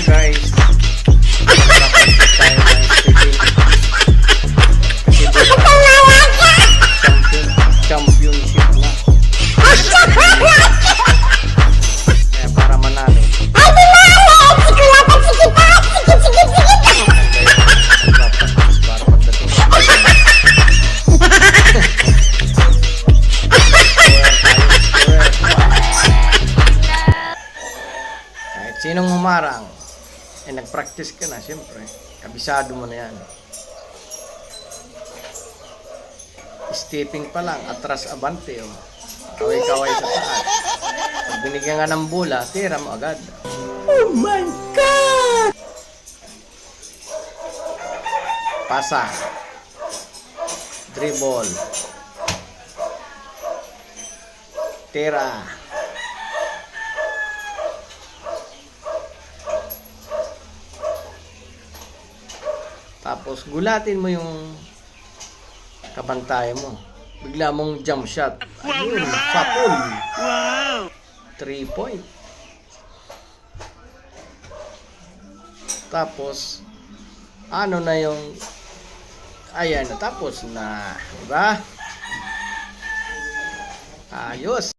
guys, magpapractice tayo ng skipping. Kasi championship na. Kaya para manalo. Magpapractice para pagdating sa kahit sinong humarang, nag-practice ka na, siyempre. Kabisado mo na yan. Stepping pa lang, atras abante, oh. Kaway-kaway sa taas. Pag binigyan ka ng bola, tira mo agad. Oh my God! Pasa. Dribble. Tira. Tapos gulatin mo yung kabantayan mo. Bigla mong jump shot. Ayun, sapul. Wow! 3 point. Tapos ano na yung ayan, natapos na, diba? Ayos.